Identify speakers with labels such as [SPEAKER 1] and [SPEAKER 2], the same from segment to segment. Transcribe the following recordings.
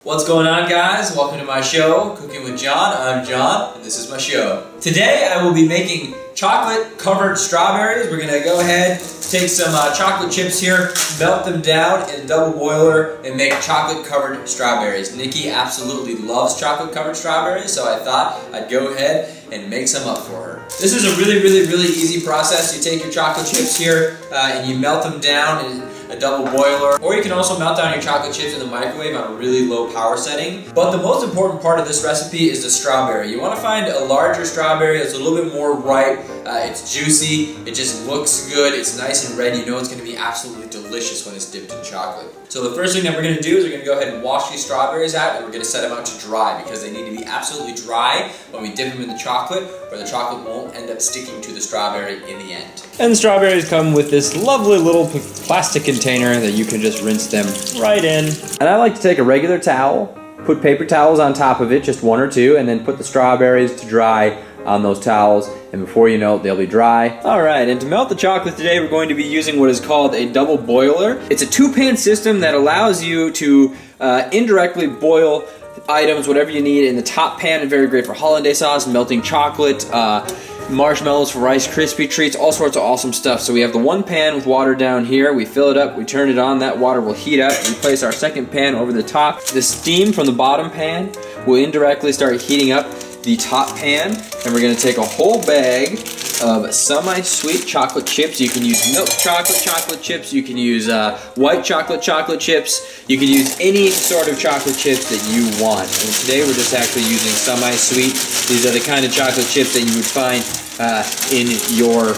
[SPEAKER 1] What's going on, guys? Welcome to my show, Cooking with John. I'm John, and this is my show. Today I will be making chocolate-covered strawberries. We're gonna go ahead, take some chocolate chips here, melt them down in a double boiler, and make chocolate-covered strawberries. Nikki absolutely loves chocolate-covered strawberries, so I thought I'd go ahead and make some up for her. This is a really easy process. You take your chocolate chips here and you melt them down in a double boiler, or you can also melt down your chocolate chips in the microwave on a really low power setting. But the most important part of this recipe is the strawberry. You want to find a larger strawberry that's a little bit more ripe. It's juicy, it just looks good, it's nice and red. You know it's going to be absolutely delicious when it's dipped in chocolate. So the first thing that we're going to do is we're going to go ahead and wash these strawberries out, and we're going to set them out to dry because they need to be absolutely dry when we dip them in the chocolate, or the chocolate won't end up sticking to the strawberry in the end.
[SPEAKER 2] And the strawberries come with this lovely little plastic container that you can just rinse them right in. And I like to take a regular towel, put paper towels on top of it, just one or two, and then put the strawberries to dry on those towels, and before you know it, they'll be dry. Alright, and to melt the chocolate today, we're going to be using what is called a double boiler. It's a two-pan system that allows you to indirectly boil items, whatever you need, in the top pan, and very great for hollandaise sauce, melting chocolate, marshmallows for Rice Krispie treats, all sorts of awesome stuff. So we have the one pan with water down here, we fill it up, we turn it on, that water will heat up, we place our second pan over the top. The steam from the bottom pan will indirectly start heating up the top pan, and we're going to take a whole bag of semi-sweet chocolate chips. You can use milk chocolate chips, you can use white chocolate chips, you can use any sort of chocolate chips that you want. And today we're just actually using semi-sweet. These are the kind of chocolate chips that you would find in your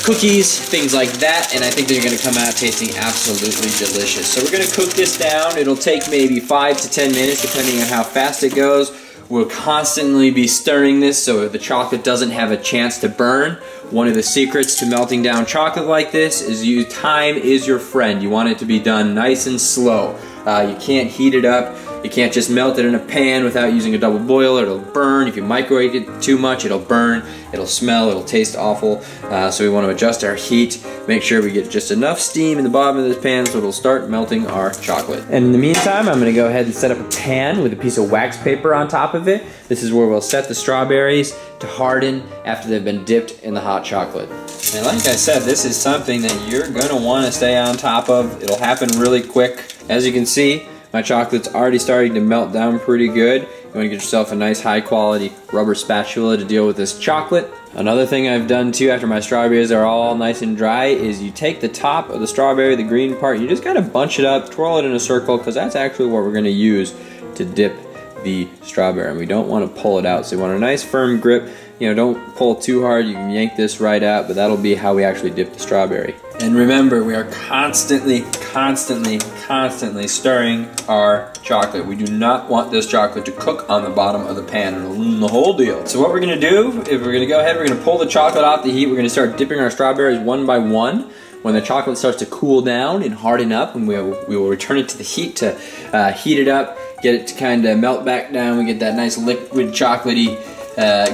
[SPEAKER 2] cookies, things like that, and I think they're going to come out tasting absolutely delicious. So we're going to cook this down. It'll take maybe 5 to 10 minutes depending on how fast it goes. We'll constantly be stirring this so the chocolate doesn't have a chance to burn. One of the secrets to melting down chocolate like this is time is your friend. You want it to be done nice and slow. You can't heat it up. You can't just melt it in a pan without using a double boiler. It'll burn. If you microwave it too much, it'll burn. It'll smell. It'll taste awful. So we want to adjust our heat. Make sure we get just enough steam in the bottom of this pan so it'll start melting our chocolate. And in the meantime, I'm going to go ahead and set up a pan with a piece of wax paper on top of it. This is where we'll set the strawberries to harden after they've been dipped in the hot chocolate. And like I said, this is something that you're going to want to stay on top of. It'll happen really quick. As you can see, my chocolate's already starting to melt down pretty good. You want to get yourself a nice high quality rubber spatula to deal with this chocolate. Another thing I've done too after my strawberries are all nice and dry is you take the top of the strawberry, the green part, you just kind of bunch it up, twirl it in a circle, because that's actually what we're going to use to dip the strawberry. And we don't want to pull it out, so you want a nice firm grip. You know, don't pull too hard, you can yank this right out, but that'll be how we actually dip the strawberry. And remember, we are constantly stirring our chocolate. We do not want this chocolate to cook on the bottom of the pan. It'll ruin the whole deal. So what we're gonna do is we're gonna go ahead, we're gonna pull the chocolate off the heat. We're gonna start dipping our strawberries one by one. When the chocolate starts to cool down and harden up, and we will return it to the heat to heat it up, get it to kind of melt back down. We get that nice liquid chocolatey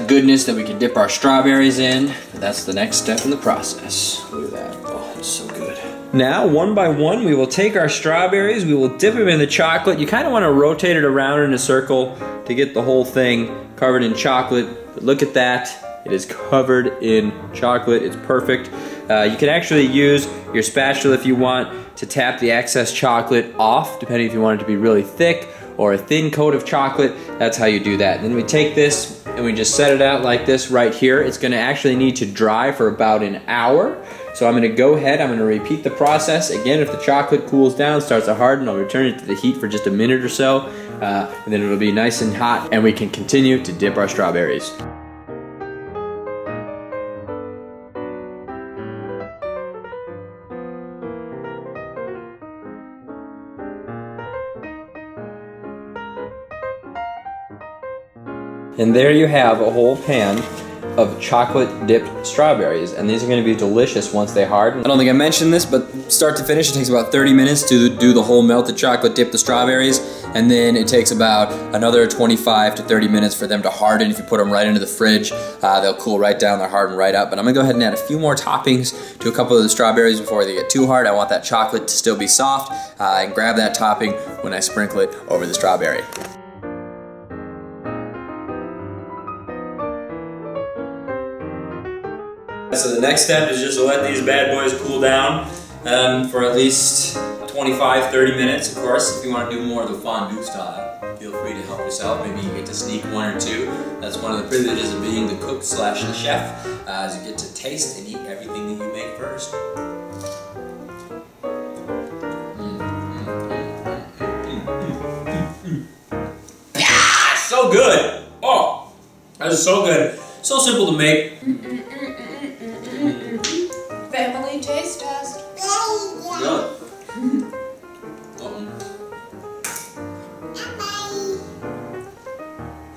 [SPEAKER 2] goodness that we can dip our strawberries in. That's the next step in the process. Look at that. Oh, it's so good. Now, one by one, we will take our strawberries, we will dip them in the chocolate. You kind of want to rotate it around in a circle to get the whole thing covered in chocolate. But look at that. It is covered in chocolate. It's perfect. You can actually use your spatula if you want to tap the excess chocolate off, depending if you want it to be really thick or a thin coat of chocolate. That's how you do that. Then we take this and we just set it out like this right here. It's gonna actually need to dry for about an hour. So I'm gonna go ahead, I'm gonna repeat the process. Again, if the chocolate cools down, starts to harden, I'll return it to the heat for just a minute or so, and then it'll be nice and hot, and we can continue to dip our strawberries. And there you have a whole pan of chocolate dipped strawberries, and these are going to be delicious once they harden. I don't think I mentioned this, but start to finish it takes about 30 minutes to do the whole melted chocolate, dip the strawberries, and and then it takes about another 25 to 30 minutes for them to harden. If you put them right into the fridge, they'll cool right down, they'll harden right up. But I'm gonna go ahead and add a few more toppings to a couple of the strawberries before they get too hard. I want that chocolate to still be soft, and grab that topping when I sprinkle it over the strawberry. So the next step is just to let these bad boys cool down for at least 25-30 minutes. Of course, if you want to do more of the fondue style, feel free to help yourself. Maybe you get to sneak one or two. That's one of the privileges of being the cook slash the chef, is you get to taste and eat everything that you make first. Yeah, so good. Oh, that is so good. So simple to make.
[SPEAKER 3] Family taste test.
[SPEAKER 2] Good.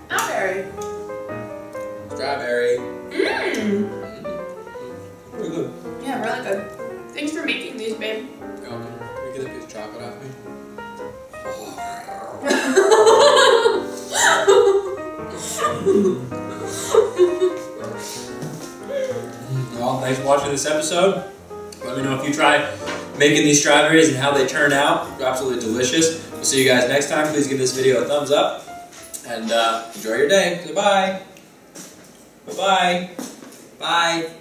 [SPEAKER 3] Strawberry.
[SPEAKER 2] Strawberry. Pretty good.
[SPEAKER 3] Yeah, really good. Thanks for making these, babe.
[SPEAKER 2] Okay. Can you get a piece of chocolate off me?
[SPEAKER 1] Well, thanks for watching this episode. Let me know if you try making these strawberries and how they turn out. They're absolutely delicious. We'll see you guys next time. Please give this video a thumbs up and enjoy your day. Goodbye. Bye-bye. Bye.